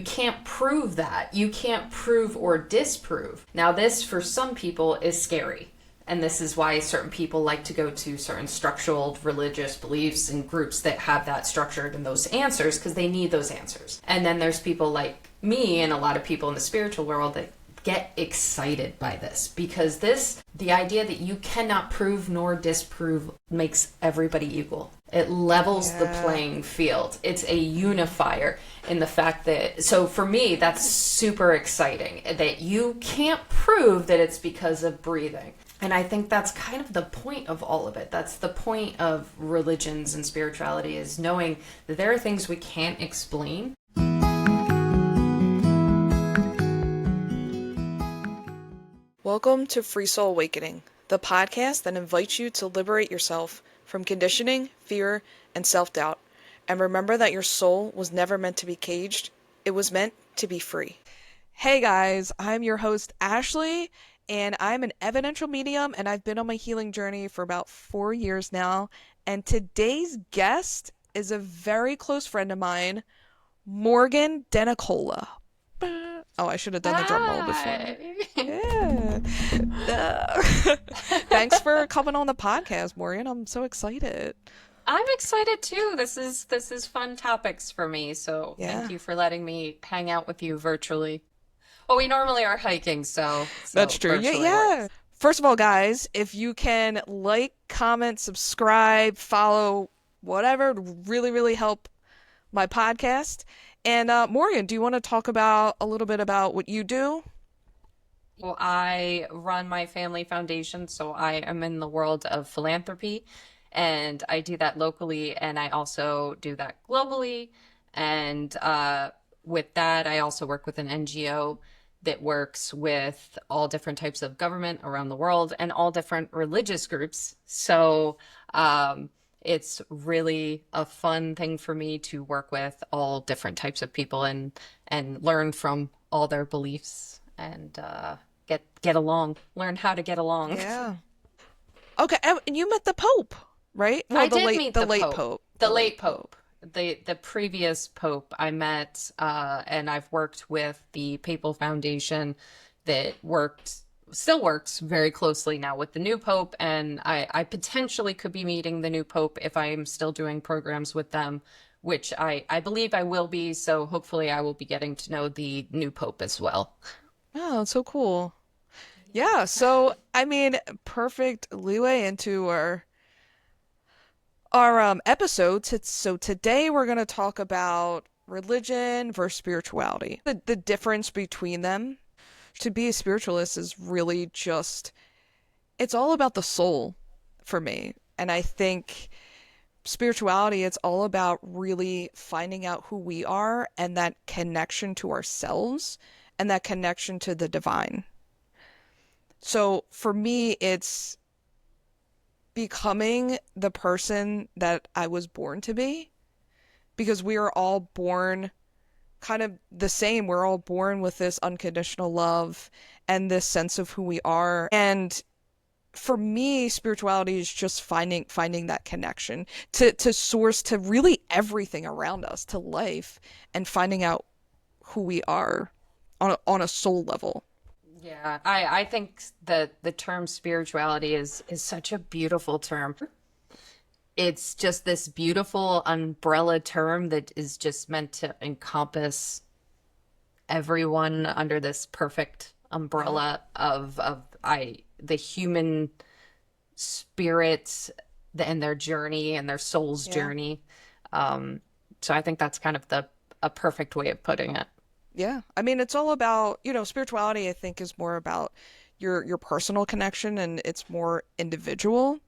can't prove that. You can't prove or disprove. Now, this for some people is scary. And this is why certain people like to go to certain structural religious beliefs and groups that have that structured and those answers, because they need those answers. And then there's people like me and a lot of people in the spiritual world that get excited by this, because the idea that you cannot prove nor disprove makes everybody equal. It levels the playing field. It's a unifier in the fact that, so for me, that's super exciting, that you can't prove that it's because of breathing. And I think that's kind of the point of all of it. That's the point of religions and spirituality, is knowing that there are things we can't explain. Welcome to Free Soul Awakening, the podcast that invites you to liberate yourself from conditioning, fear, and self-doubt. And remember that your soul was never meant to be caged. It was meant to be free. Hey guys, I'm your host, Ashley, and I'm an evidential medium, and I've been on my healing journey for about 4 years now. And today's guest is a very close friend of mine, Morgan Denicola. Oh, I should have done the drum roll before. Yeah. Thanks for coming on the podcast, Morgan. I'm so excited. I'm excited too. This is fun topics for me. So thank you for letting me hang out with you virtually. Well, we normally are hiking, so that's true. Yeah. Works. First of all, guys, if you can like, comment, subscribe, follow, whatever, it would really, really help my podcast. And Morgan, do you want to talk about a little bit about what you do? Well, I run my family foundation, so I am in the world of philanthropy, and I do that locally, and I also do that globally. And with that, I also work with an NGO that works with all different types of government around the world and all different religious groups. So it's really a fun thing for me to work with all different types of people and learn from all their beliefs and get along, learn how to get along. Yeah. Okay, and you met the Pope, right? Well, I did meet the late Pope. Pope. The late Pope. The previous Pope I met, and I've worked with the Papal Foundation that still works very closely now with the new Pope, and I potentially could be meeting the new Pope if I'm still doing programs with them, which I believe I will be, so hopefully I will be getting to know the new Pope as well. Oh, that's so cool. Yeah, so, I mean, perfect leeway into our episode. So today we're going to talk about religion versus spirituality, the difference between them. To be a spiritualist is really just, it's all about the soul for me. And I think spirituality, it's all about really finding out who we are and that connection to ourselves and that connection to the divine. So for me, it's becoming the person that I was born to be, because we are all born kind of the same. We're all born with this unconditional love and this sense of who we are. And for me, spirituality is just finding that connection to source, to really everything around us, to life, and finding out who we are on a soul level. Yeah, I think the term spirituality is such a beautiful term. It's just this beautiful umbrella term that is just meant to encompass everyone under this perfect umbrella of the human spirit and their journey and their soul's journey. So I think that's kind of a perfect way of putting it. Yeah. I mean, it's all about, spirituality, I think, is more about your personal connection, and it's more individual.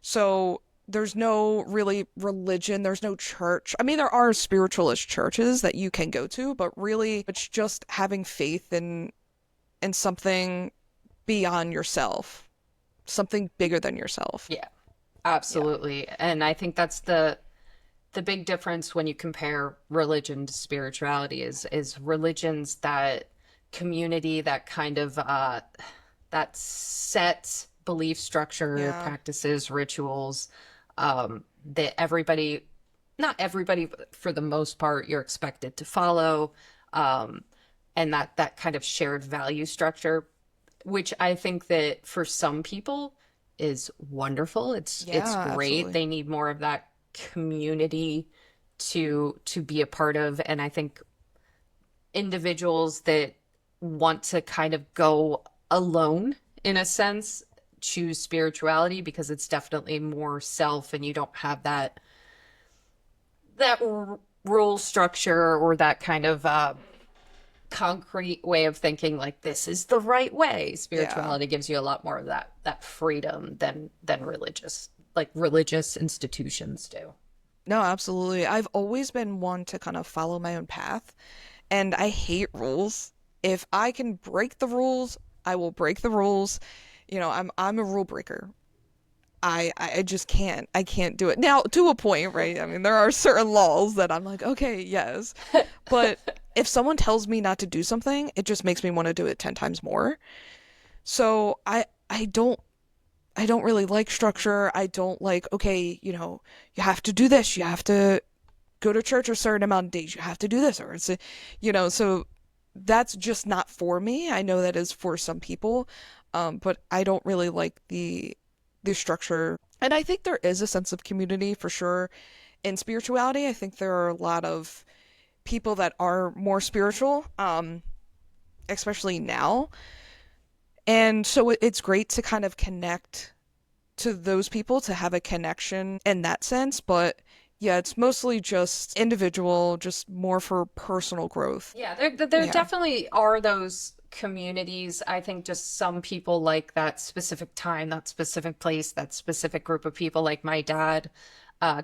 So there's no really religion, there's no church. I mean, there are spiritualist churches that you can go to, but really it's just having faith in something beyond yourself, something bigger than yourself. Yeah, absolutely. Yeah. And I think that's the big difference when you compare religion to spirituality is religion's that community, that kind of that set belief structure, practices, rituals, that not everybody, but for the most part, you're expected to follow. um, and that kind of shared value structure, which I think that for some people is wonderful. It's Yeah, great. absolutely. They need more of that community to be a part of, and I think individuals that want to kind of go alone in a sense choose spirituality because it's definitely more self, and you don't have that rule structure or that kind of concrete way of thinking like this is the right way. Yeah. Spirituality gives you a lot more of that freedom than religious institutions do. No, absolutely. I've always been one to kind of follow my own path, and I hate rules. If I can break the rules, I will break the rules. I'm a rule breaker. I just can't. I can't do it. Now, to a point, right? I mean, there are certain laws that I'm like, okay, yes. But if someone tells me not to do something, it just makes me want to do it 10 times more. So I don't really like structure. I don't like, okay, you have to do this. You have to go to church a certain amount of days. You have to do this, or so that's just not for me. I know that is for some people, but I don't really like the structure. And I think there is a sense of community for sure in spirituality. I think there are a lot of people that are more spiritual, especially now. And so it's great to kind of connect to those people, to have a connection in that sense. But yeah, it's mostly just individual, just more for personal growth. Yeah, there Yeah. definitely are those communities. I think just some people like that specific time, that specific place, that specific group of people. Like my dad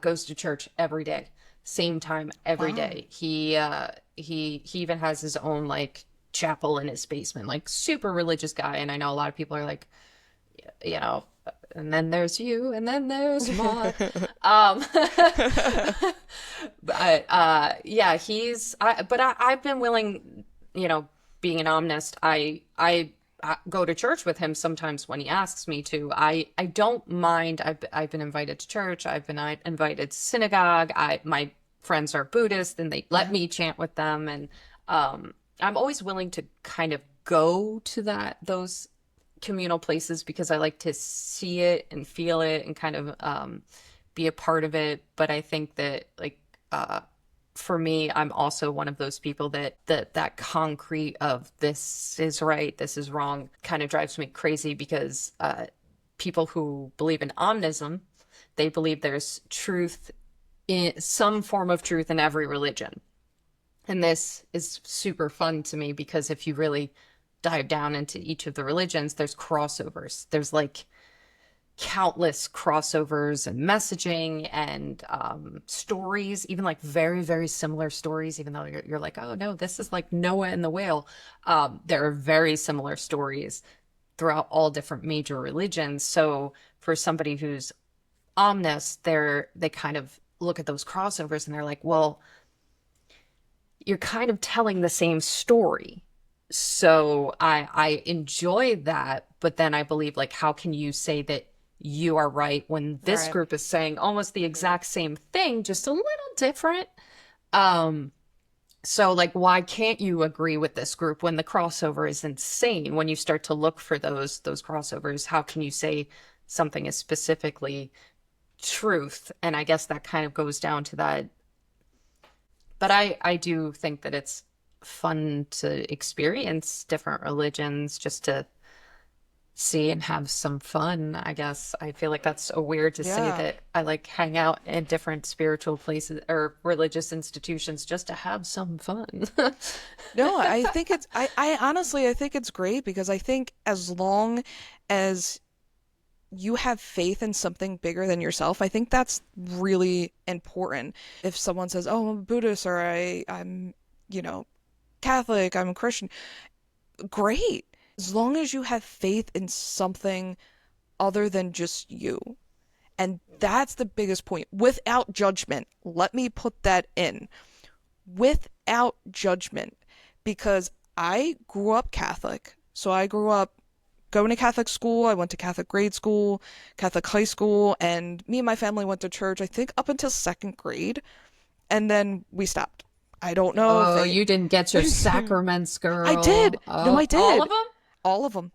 goes to church every day, same time every Wow. day. He even has his own like chapel in his basement, like super religious guy. And I know a lot of people are like, you know, and then there's you, and then there's Ma. Um, but yeah, I've been willing, you know, being an omnist, I go to church with him sometimes when he asks me to. I don't mind. I've been invited to church. I've been invited to synagogue. I my friends are Buddhist, and they let Yeah. me chant with them, and I'm always willing to kind of go to those communal places because I like to see it and feel it and kind of be a part of it. But I think that like for me, I'm also one of those people that concrete of this is right, this is wrong kind of drives me crazy because people who believe in omnism, they believe there's truth in some form of truth in every religion. And this is super fun to me because if you really dive down into each of the religions, there's crossovers. There's like countless crossovers and messaging and stories, even like very, very similar stories, even though you're like, oh no, this is like Noah and the whale. There are very similar stories throughout all different major religions. So for somebody who's omnis, they kind of look at those crossovers and they're like, well, you're kind of telling the same story. So I enjoy that, but then I believe like how can you say that you are right when this Right. group is saying almost the exact same thing, just a little different? Um, so like why can't you agree with this group when the crossover is insane? When you start to look for those crossovers, how can you say something is specifically truth? And I guess that kind of goes down to that, but I do think that it's fun to experience different religions just to see and have some fun, I guess. I feel like that's so weird to say Yeah. that I like hang out in different spiritual places or religious institutions just to have some fun. No, I think I honestly, I think it's great because I think as long as you have faith in something bigger than yourself, I think that's really important. If someone says, "Oh, I'm a Buddhist," or I'm, you know, Catholic, I'm a Christian, great. As long as you have faith in something other than just you. And that's the biggest point. Without judgment. Let me put that in. Without judgment. Because I grew up Catholic. So I grew up going to Catholic school. I went to Catholic grade school, Catholic high school, and me and my family went to church, I think up until second grade. And then we stopped. I don't know if Oh, they. you didn't get your sacraments, I did. girl. No, I Oh, all of did. them? All of them.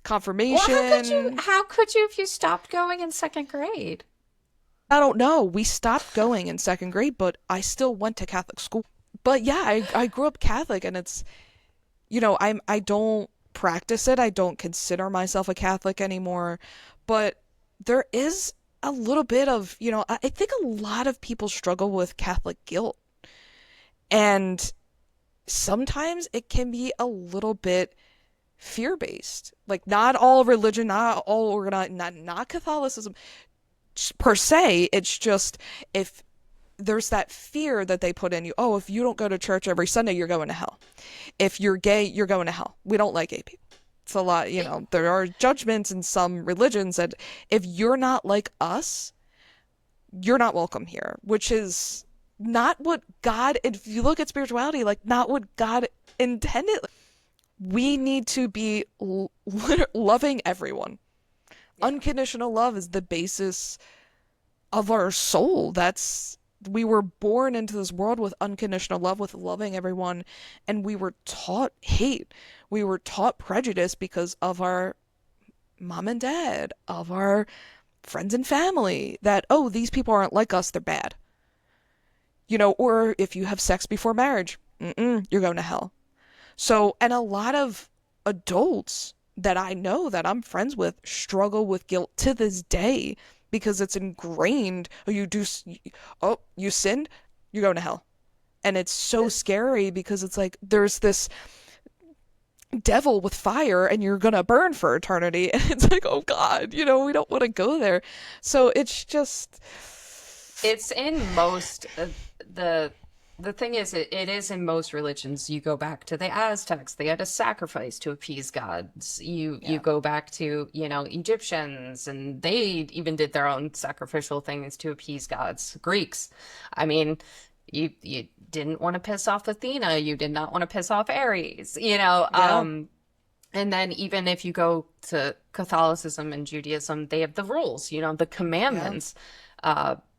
Well, how could you? Confirmation. How could you if you stopped going in second grade? I don't know. We stopped going in second grade, but I still went to Catholic school. But yeah, I grew up Catholic, and it's, I don't practice it. I don't consider myself a Catholic anymore. But there is a little bit of, I think a lot of people struggle with Catholic guilt. And sometimes it can be a little bit fear based. Like, not all religion, not all organized, not Catholicism per se. It's just, if there's that fear that they put in you, oh, if you don't go to church every Sunday, you're going to hell. If you're gay, you're going to hell. We don't like gay people. It's a lot, there are judgments in some religions that if you're not like us, you're not welcome here, which is not what God, if you look at spirituality, like, not what God intended. We need to be loving everyone. Yeah. Unconditional love is the basis of our soul. We were born into this world with unconditional love, with loving everyone, and we were taught hate. We were taught prejudice because of our mom and dad, of our friends and family, that, oh, these people aren't like us, they're bad. Or if you have sex before marriage, you're going to hell. So, and a lot of adults that I know that I'm friends with struggle with guilt to this day because it's ingrained. Oh, you sinned, you're going to hell. And it's so scary because it's like there's this devil with fire and you're going to burn for eternity. And it's like, oh God, we don't want to go there. So it's just. It's in most the thing is, it is in most religions. You go back to the Aztecs; they had a sacrifice to appease gods. You Yeah. go back to Egyptians, and they even did their own sacrificial things to appease gods. Greeks, I mean, you didn't want to piss off Athena. You did not want to piss off Ares. Yeah. And then even if you go to Catholicism and Judaism, they have the rules, the Yeah. commandments.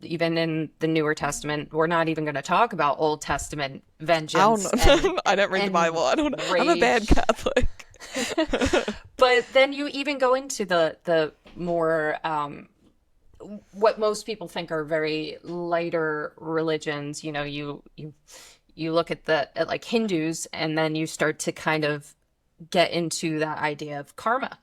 Even in the Newer Testament, we're not even going to talk about Old Testament I don't vengeance know. I didn't read the and Bible. I don't know. I'm a bad rage. Catholic. But then you even go into the more what most people think are very lighter religions. You look at like Hindus, and then you start to kind of get into that idea of karma.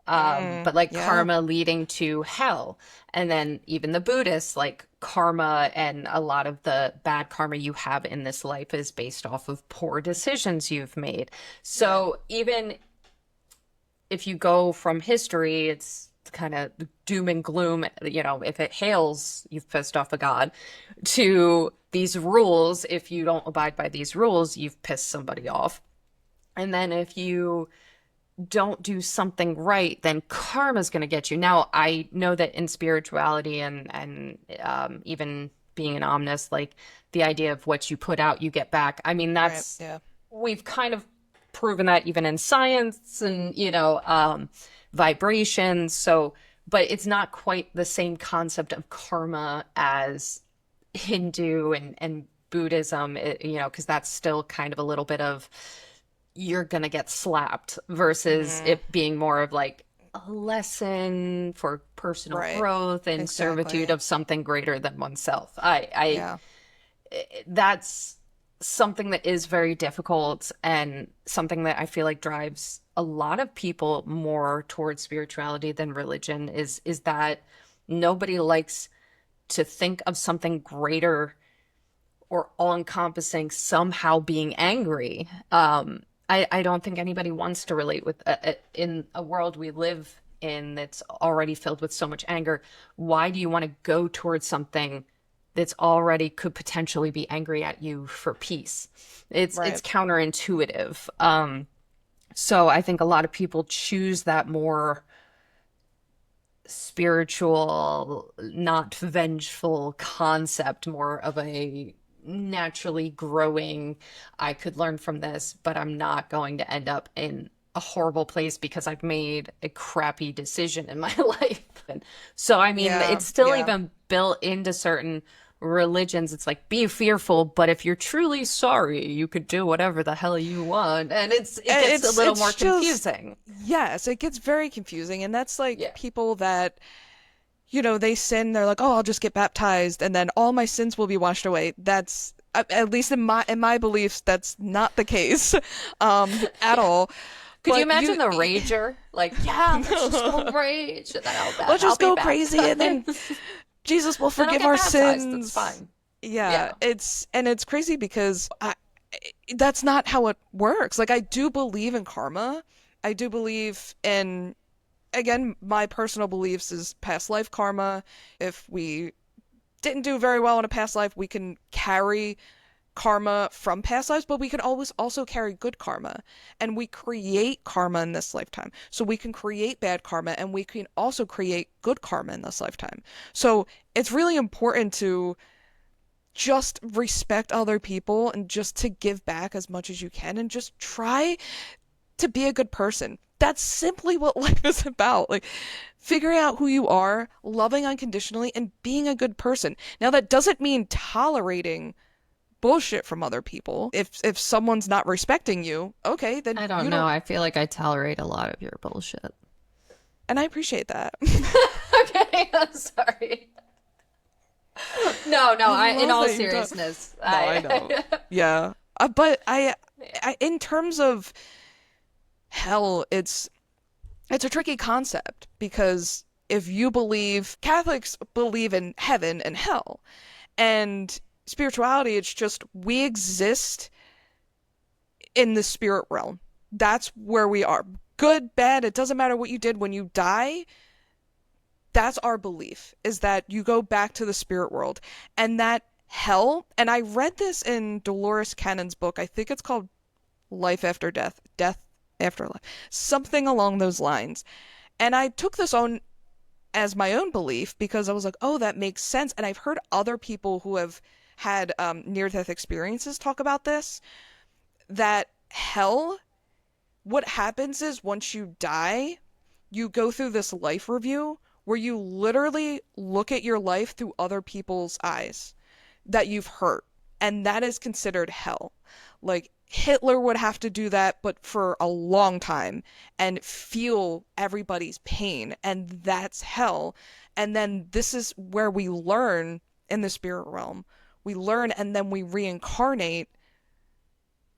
But like Yeah. karma leading to hell. And then even the Buddhists, like karma and a lot of the bad karma you have in this life is based off of poor decisions you've made. Right. So even if you go from history, it's kind of doom and gloom, if it hails, you've pissed off a god, to these rules. If you don't abide by these rules, you've pissed somebody off. And then if you don't do something right, then karma's going to get you. Now, I know that in spirituality and even being an omnist, like the idea of what you put out, you get back. I mean, Right. that's Yeah. we've kind of proven that even in science and vibrations. So, but it's not quite the same concept of karma as Hindu and Buddhism. Because that's still kind of a little bit of you're gonna get slapped versus Mm, it being more of like a lesson for personal right. growth and servitude Exactly. of something greater than oneself. I Yeah. That's something that is very difficult and something that I feel like drives a lot of people more towards spirituality than religion is that nobody likes to think of something greater or all-encompassing somehow being angry. I don't think anybody wants to relate with in a world we live in that's already filled with so much anger. Why do you want to go towards something that's already could potentially be angry at you for peace? It's Right. counterintuitive. So I think a lot of people choose that more spiritual, not vengeful concept, more of a naturally growing, I could learn from this, but I'm not going to end up in a horrible place because I've made a crappy decision in my life. And so, I mean, Yeah. it's still Yeah. even built into certain religions, it's like be fearful, but if you're truly sorry, you could do whatever the hell you want. And it gets a little more confusing. Yes, it gets very confusing. And that's like Yeah. people that, they sin, they're like, oh, I'll just get baptized and then all my sins will be washed away. That's at least in my beliefs, that's not the case, at Yeah. all. Could you But imagine the rager? Like, yeah, let's just go rage, and then let's I'll just be go crazy and then baptized. Jesus will Then I'll forgive get our baptized. That's sins. fine. Yeah, Yeah. it's crazy because that's not how it works. Like I do believe in karma. I do believe in, again, my personal beliefs is past life karma. If we didn't do very well in a past life, we can carry karma from past lives, but we can always also carry good karma. And we create karma in this lifetime. So we can create bad karma and we can also create good karma in this lifetime. So it's really important to just respect other people and just to give back as much as you can and just try to be a good person. That's simply what life is about. Like figuring out who you are, loving unconditionally, and being a good person. Now that doesn't mean tolerating bullshit from other people. If someone's not respecting you, okay, then I don't you know. don't, I feel like I tolerate a lot of your bullshit. and I appreciate that. Okay, I'm sorry. No, I in love all that you don't. seriousness, No, I know. Yeah. But in terms of hell, it's a tricky concept because if you believe Catholics believe in heaven and hell, and spirituality, it's just we exist in the spirit realm. That's where we are. Good, bad, it doesn't matter what you did when you die. That's our belief, is that you go back to the spirit world. And that hell, and I read this in Dolores Cannon's book. I think it's called Life After Death, Death After Life, something along those lines. And I took this on as my own belief because I was like, oh, that makes sense. And I've heard other people who have had near-death experiences talk about this, that hell, what happens is once you die, you go through this life review where you literally look at your life through other people's eyes that you've hurt. And that is considered hell. Like Hitler would have to do that, but for a long time and feel everybody's pain. And that's hell. And then this is where we learn in the spirit realm. We learn and then we reincarnate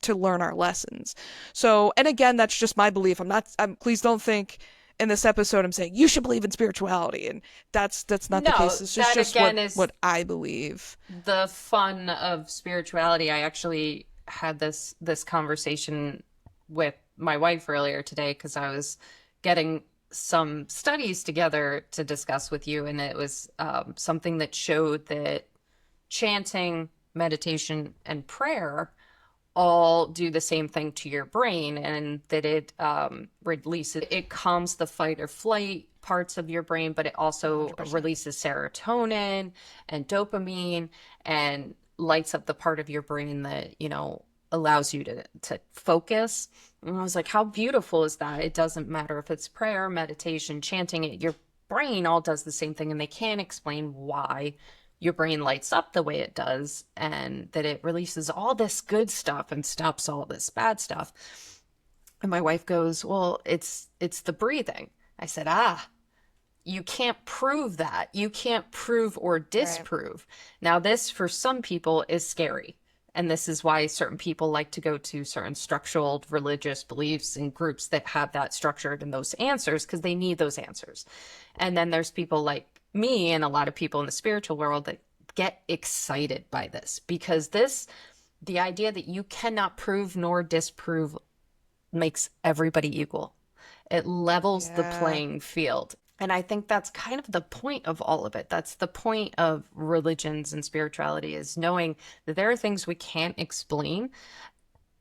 to learn our lessons. So, and again, that's just my belief. Please don't think in this episode I'm saying you should believe in spirituality, and that's not the No, case. It's that just again is what I believe. the fun of spirituality. I actually had this conversation with my wife earlier today because I was getting some studies together to discuss with you, and it was something that showed that chanting, meditation, and prayer all do the same thing to your brain, and that it calms the fight or flight parts of your brain, but it also 100%. releases serotonin and dopamine and lights up the part of your brain that allows you to focus. And I was like, how beautiful is that? It doesn't matter if it's prayer, meditation, chanting it, your brain all does the same thing, and they can't explain why your brain lights up the way it does, and that it releases all this good stuff and stops all this bad stuff. And my wife goes, well, it's the breathing. I said, you can't prove that. You can't prove or Right. disprove. Now, this for some people is scary. And this is why certain people like to go to certain structural religious beliefs and groups that have that structured and those answers because they need those answers. And then there's people like me and a lot of people in the spiritual world that get excited by this because the idea that you cannot prove nor disprove makes everybody equal. It levels the Yeah. playing field. And I think that's kind of the point of all of it. That's the point of religions and spirituality, is knowing that there are things we can't explain.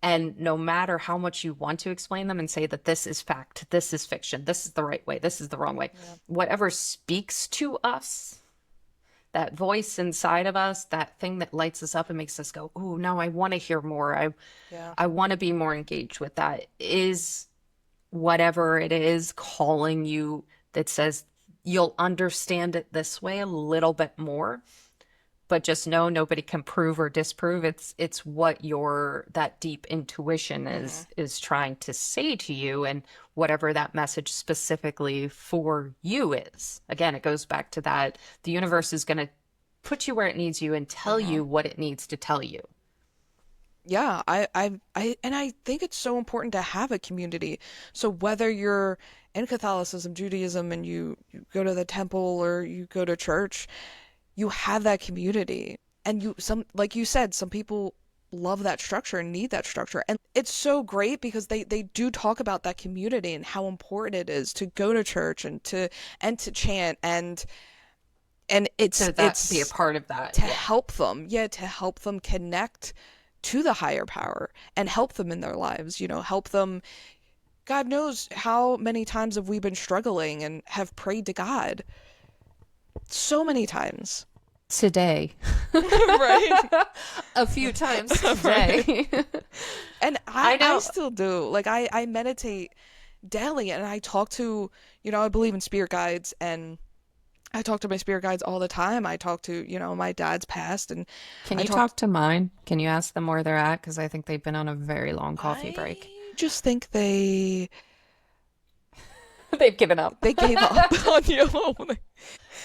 And no matter how much you want to explain them and say that this is fact, this is fiction, this is the right way, this is the wrong way, Yeah. whatever speaks to us, that voice inside of us, that thing that lights us up and makes us go, oh, no, I want to hear more. Yeah. I want to be more engaged with that, is whatever it is calling you, that says you'll understand it this way a little bit more. but just know nobody can prove or disprove. It's what your that deep intuition is trying to say to you, and whatever that message specifically for you is. Again, it goes back to that the universe is going to put you where it needs you and tell you what it needs to tell you. Yeah, and I think it's so important to have a community. So whether you're in Catholicism, Judaism, and you go to the temple or you go to church, you have that community. And like you said, some people love that structure and need that structure. And it's so great because they do talk about that community and how important it is to go to church and to chant and To that be a it's part of that. to Yeah. help them, yeah, to help them connect to the higher power and help them in their lives, help them. God knows how many times have we been struggling and have prayed to God so many times. Today. Right. A few times Right. today. And I I know. still do. Like I meditate daily and I talk to, I believe in spirit guides and I talk to my spirit guides all the time. I talk to, my dad's past and Can I you talk talk to mine? Can you ask them where they're at? Because I think they've been on a very long coffee I break. just think They've given up. they gave up on you.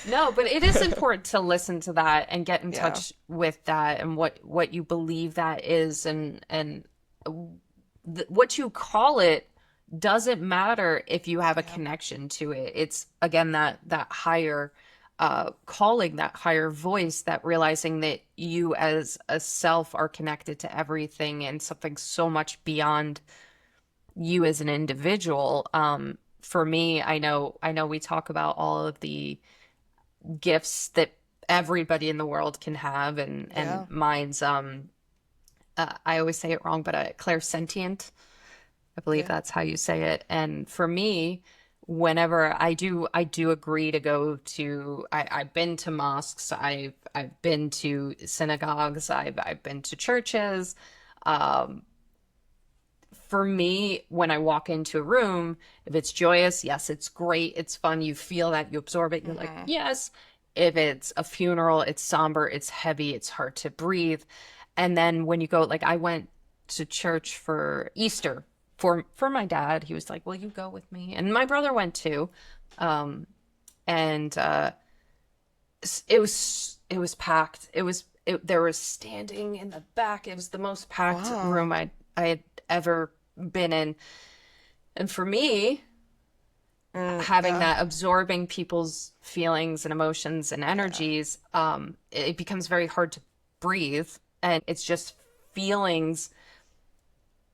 No, but it is important to listen to that and get in Yeah. touch with that and what you believe that is and what you call it doesn't matter if you have a Yeah. connection to it. It's again that higher calling, that higher voice, that realizing that you as a self are connected to everything and something so much beyond you as an individual. For me, I know we talk about all of the gifts that everybody in the world can have, and Yeah. mine's I always say it wrong, but clairsentient. I believe Yeah. that's how you say it. And for me, whenever I do agree to go to I've been to mosques, I've been to synagogues, I've been to churches. Um, for me, when I walk into a room, if it's joyous, yes, it's great, it's fun, you feel that, you absorb it, you're like, Hmm. yes. If it's a funeral, it's somber, it's heavy, it's hard to breathe. And then when you go, like I went to church for Easter for my dad. He was like, "Will you go with me?" And my brother went too. Um, and it was packed. There was standing in the back. It was the most packed Wow. room I had ever been in. And for me, having Yeah. that absorbing people's feelings and emotions and Yeah. energies, it becomes very hard to breathe. And it's just feelings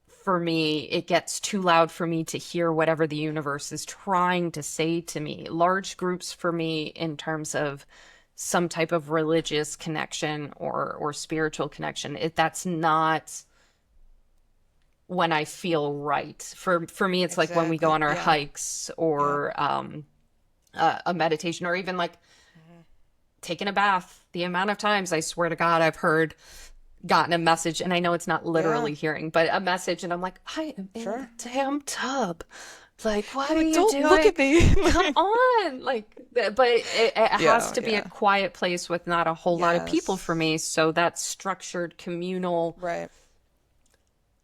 for me. It gets too loud for me to hear whatever the universe is trying to say to me. Large groups for me, in terms of some type of religious connection or spiritual connection, that's not when I feel right. For me, it's like when we go Exactly. on our Yeah. hikes Yeah. or a meditation, or even like Hmm. taking a bath. The amount of times I swear to God I've gotten a message, and I know it's not Yeah. literally hearing, but a message, and I'm like, I am in the Sure. damn tub. Like, what You're are like, you don't look doing? at me. Come on. Like, but it has Yeah. to be a Yeah. quiet place with not a whole lot of people for Yes. me. So that structured communal, Right.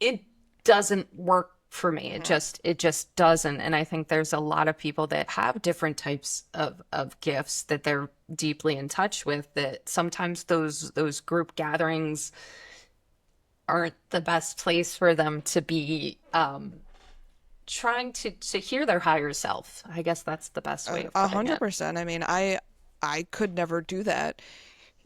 it doesn't work for me. It Hmm. just doesn't. And I think there's a lot of people that have different types of gifts that they're deeply in touch with, that sometimes those group gatherings aren't the best place for them to be trying to hear their higher self. I guess that's the best way of A putting hundred it. percent. I mean, I could never do that.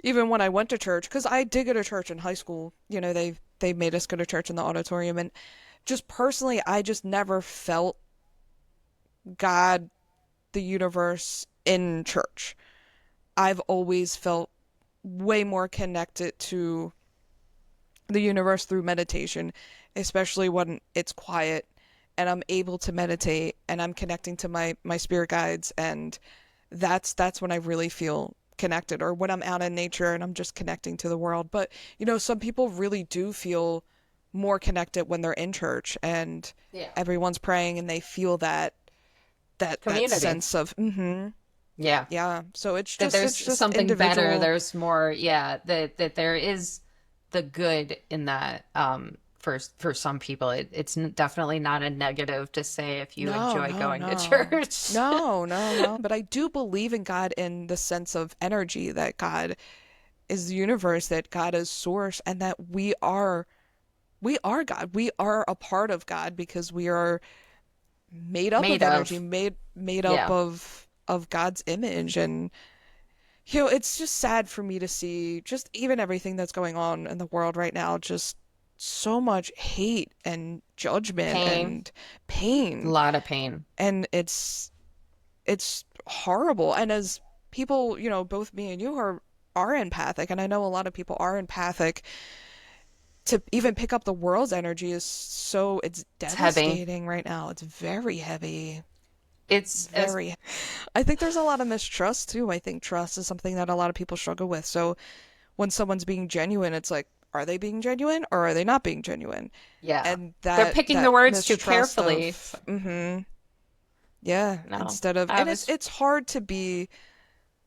Even when I went to church, because I did go to church in high school. They made us go to church in the auditorium, and just personally, I just never felt God, the universe in church. I've always felt way more connected to the universe through meditation, especially when it's quiet and I'm able to meditate and I'm connecting to my spirit guides, and that's when I really feel connected, or when I'm out in nature and I'm just connecting to the world. But some people really do feel more connected when they're in church and Yeah. everyone's praying and they feel that Community. sense of. Mhm. Yeah. Yeah. So That there's it's just something better, individual. there's more, yeah, that there is the good in that, for some people. It's definitely not a negative to say if you No, enjoy no, going to no. church. No, no, no. But I do believe in God in the sense of energy, that God is the universe, that God is source, and that we are God. We are a part of God because we are made up of Made energy, of. made up Yeah. of God's image. And it's just sad for me to see just even everything that's going on in the world right now, just so much hate and judgment Pain. and A pain. lot of pain. And it's horrible. And as people, both me and you are empathic, and I know a lot of people are empathic, to even pick up the world's energy it's It's heavy. devastating right now. It's very heavy. It's as Very. I think there's a lot of mistrust too. I think trust is something that a lot of people struggle with. So when someone's being genuine, it's like, are they being genuine or are they not being genuine? Yeah. And They're that picking the that words too mistrust carefully. of, yeah, No. instead of, I and was it's hard to be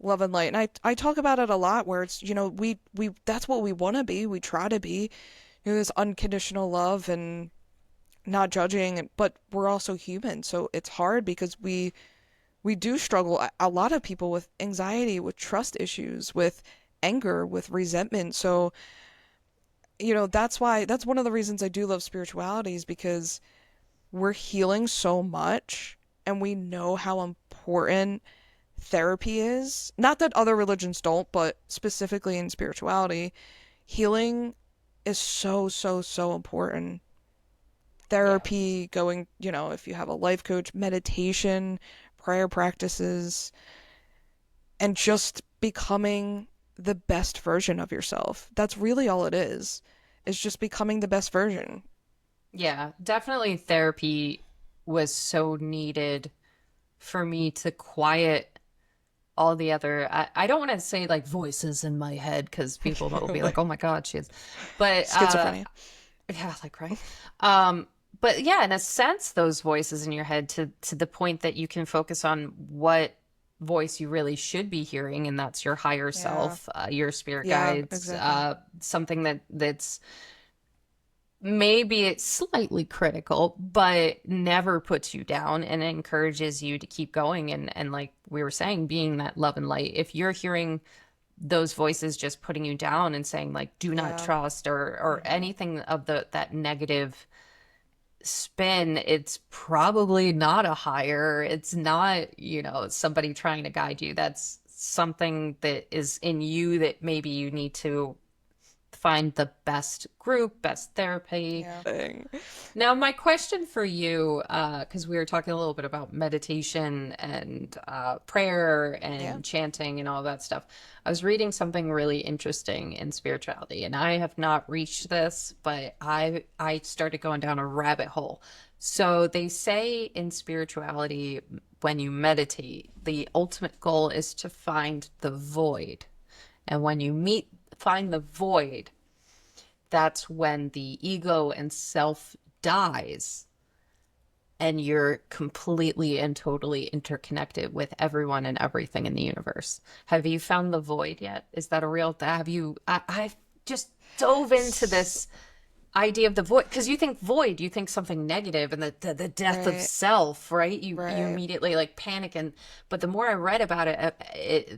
love and light. And I talk about it a lot, where it's, we that's what we want to be. We try to be, this unconditional love and not judging, but we're also human. So it's hard because we do struggle, a lot of people, with anxiety, with trust issues, with anger, with resentment. So, that's one of the reasons I do love spirituality, is because we're healing so much, and we know how important therapy is. Not that other religions don't, but specifically in spirituality, healing is so, so, so important. yeah. Therapy, going, if you have a life coach, meditation, prayer practices, and just becoming the best version of yourself. That's really all it is just becoming the best version. Yeah, definitely therapy was so needed for me to quiet all the other, I don't want to say like voices in my head because people will be like, oh my God, she is. But Schizophrenia. yeah, like right. Um, but yeah, in a sense, those voices in your head to the point that you can focus on what voice you really should be hearing, and that's your higher Yeah. self, your spirit Yeah, guides, exactly. something that's maybe it's slightly critical, but never puts you down and encourages you to keep going. And like we were saying, being that love and light. If you're hearing those voices just putting you down and saying like do not Yeah. trust or Hmm. anything of that negative spin, it's probably not a higher, it's not, somebody trying to guide you. That's something that is in you that maybe you need to find the best group, best therapy. Yeah. Now, my question for you, because we were talking a little bit about meditation and prayer Yeah. and chanting and all that stuff. I was reading something really interesting in spirituality, and I have not reached this, but I started going down a rabbit hole. So they say in spirituality, when you meditate, the ultimate goal is to find the void. And when you find the void, that's when the ego and self dies and you're completely and totally interconnected with everyone and everything in the universe. Have you found the void yet? Is that a real, have you, I've just dove into S- this idea of the void because you think void, you think something negative and the death of Right. self, right? You Right. immediately like panic. And but the more I read about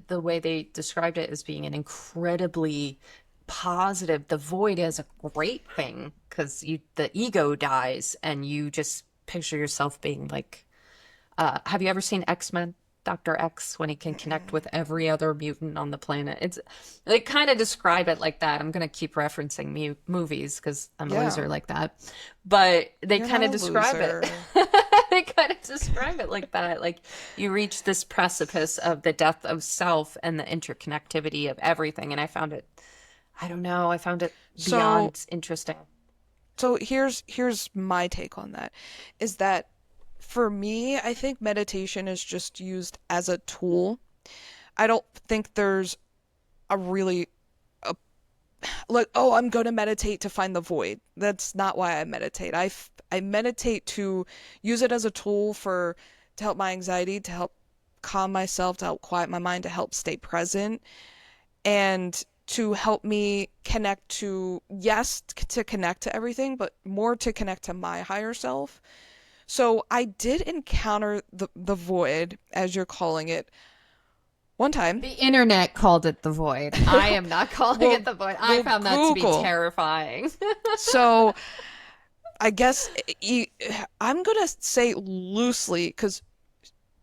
the way they described it as being an incredibly positive, the void is a great thing because the ego dies and you just picture yourself being like, have you ever seen X-Men? Dr. X, when he can connect Mm-mm. with every other mutant on the planet. It's they kind of describe it like that. I'm going to keep referencing movies because I'm a Yeah. loser like that. But they You're kind not of a describe it. loser. They kind of describe it like that. Like you reach this precipice of the death of self and the interconnectivity of everything. And I found it, I don't know, I found it So beyond interesting. here's my take on that, is that for me, I think meditation is just used as a tool. I don't think there's a really a, like, oh, I'm going to meditate to find the void. That's not why I meditate. I meditate to use it as a tool to help my anxiety, to help calm myself, to help quiet my mind, to help stay present, and to help me connect to, yes, to connect to everything, but more to connect to my higher self. So I did encounter the void, as you're calling it, one time. The internet called it the void. I am not calling it Well, the void. I well, found that to be Google. terrifying. So I guess I'm gonna say loosely, because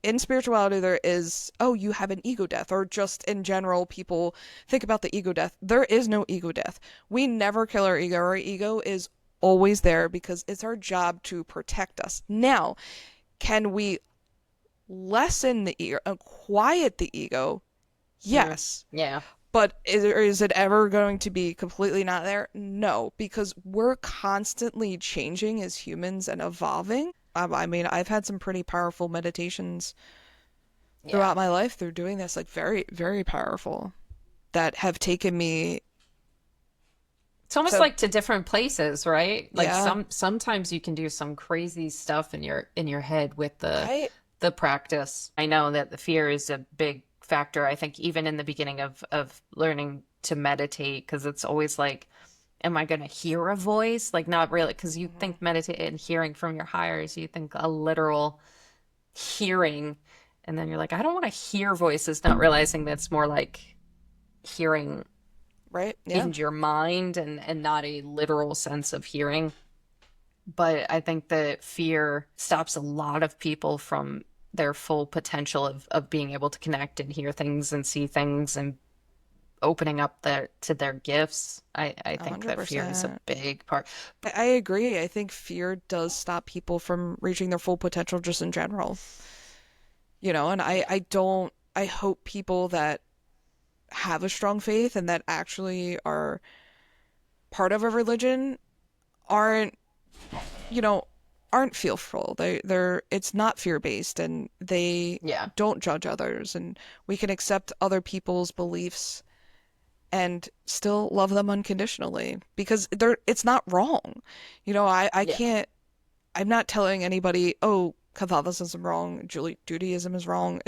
in spirituality there is, oh, you have an ego death, or just in general people think about the ego death. There is no ego death. We never kill our ego. Our ego is always there because it's our job to protect us. Now, can we lessen the ego and quiet the ego? Mm, Yes. yeah. But is it ever going to be completely not there? No, because we're constantly changing as humans and evolving. I mean, I've had some pretty powerful meditations Yeah. throughout my life through doing this, like very, very powerful, that have taken me It's almost to, like to different places, right? Like yeah, sometimes you can do some crazy stuff in your head with right? the practice. I know that the fear is a big factor. I think even in the beginning of learning to meditate, because it's always like, am I going to hear a voice? Like not really, because you Mhm. think meditate and hearing from your higher, you think a literal hearing, and then you're like, I don't want to hear voices, not realizing that's more like hearing Right? Yeah, in your mind and not a literal sense of hearing. But I think that fear stops a lot of people from their full potential of being able to connect and hear things and see things and opening up to their gifts. I think that fear is a 100%. big part. I agree. I think fear does stop people from reaching their full potential just in general. And I don't, I hope people that have a strong faith and that actually are part of a religion aren't, you know, aren't fearful. It's not fear-based, and they Yeah. don't judge others, and we can accept other people's beliefs and still love them unconditionally because it's not wrong. I Yeah. can't, I'm not telling anybody, oh, Catholicism is wrong, Judaism is wrong.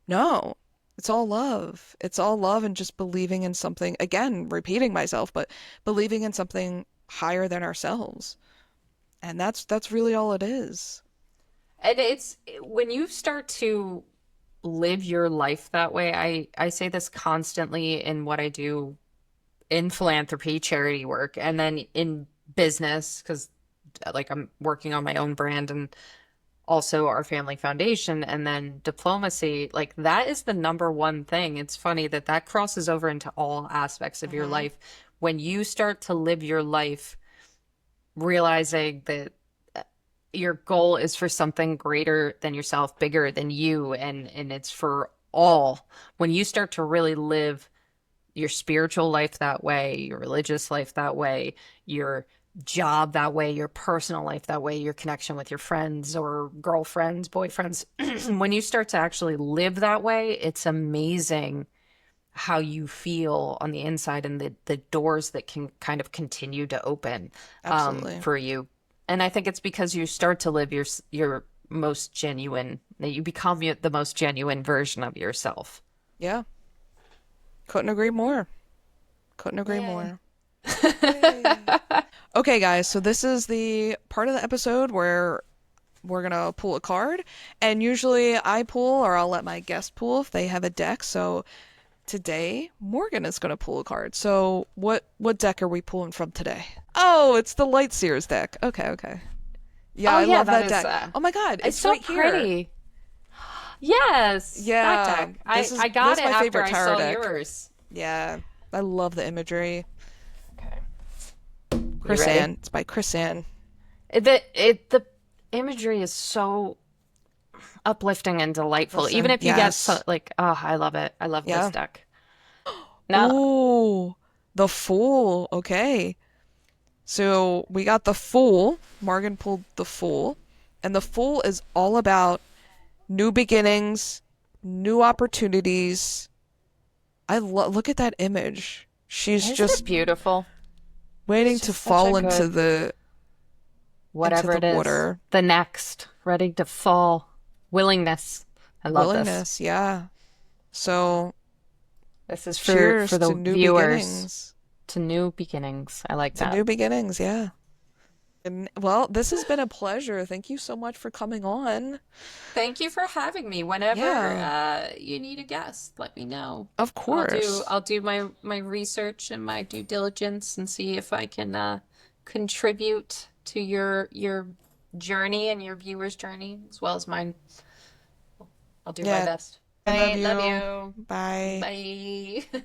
No, it's all love. It's all love and just believing in something, again, repeating myself, but believing in something higher than ourselves. And that's really all it is. And it's when you start to live your life that way, I say this constantly in what I do in philanthropy, charity work, and then in business, because like I'm working on my own brand and also our family foundation, and then diplomacy. Like that is the number one thing. It's funny that that crosses over into all aspects of your Hmm. life. When you start to live your life realizing that your goal is for something greater than yourself, bigger than you, and it's for all. When you start to really live your spiritual life that way, your religious life that way, your job that way, your personal life that way, your connection with your friends or girlfriends, boyfriends, when you start to actually live that way, it's amazing how you feel on the inside and the doors that can kind of continue to open Absolutely. for you. And I think it's because you start to live your most genuine, that you become the most genuine version of yourself. Yeah. Couldn't agree more. Couldn't agree Yay. more. Yay. Okay, guys, so this is the part of the episode where we're gonna pull a card, and usually I pull or I'll let my guest pull if they have a deck. So today Morgan is gonna pull a card. So what deck are we pulling from today? Oh, it's the Lightseers deck. Okay, okay. Yeah, Oh I yeah, love that that is deck. Oh my God, it's it's so right here. pretty. Yes, that Yeah, deck. this I is got this is it my after favorite I tarot saw deck. yours. Yeah, I love the imagery. Okay. You Chris ready? Ann. It's by Chris Ann. The imagery is so uplifting and delightful. Even Listen, if you get so yes. like, oh, I love it. I love this Yeah. deck. Now, Ooh, the Fool. Okay. So we got the Fool. Morgan pulled the Fool. And the Fool is all about new beginnings, new opportunities. Look at that image. She's isn't it just beautiful? waiting It's to just such a fall into good into whatever the it is. water. The next, ready to fall, willingness. I love this. willingness. Yeah. So, This is for cheers to the new viewers, beginnings. to new beginnings. I like To that. new beginnings, yeah. And well, this has been a pleasure. Thank you so much for coming on. Thank you for having me. Whenever Yeah, you need a guest, let me know. of course. I'll do my research and my due diligence and see if I can contribute to your journey and your viewers' journey as well as mine. I'll do my Yeah, best. I love I love you. you. Bye. Bye.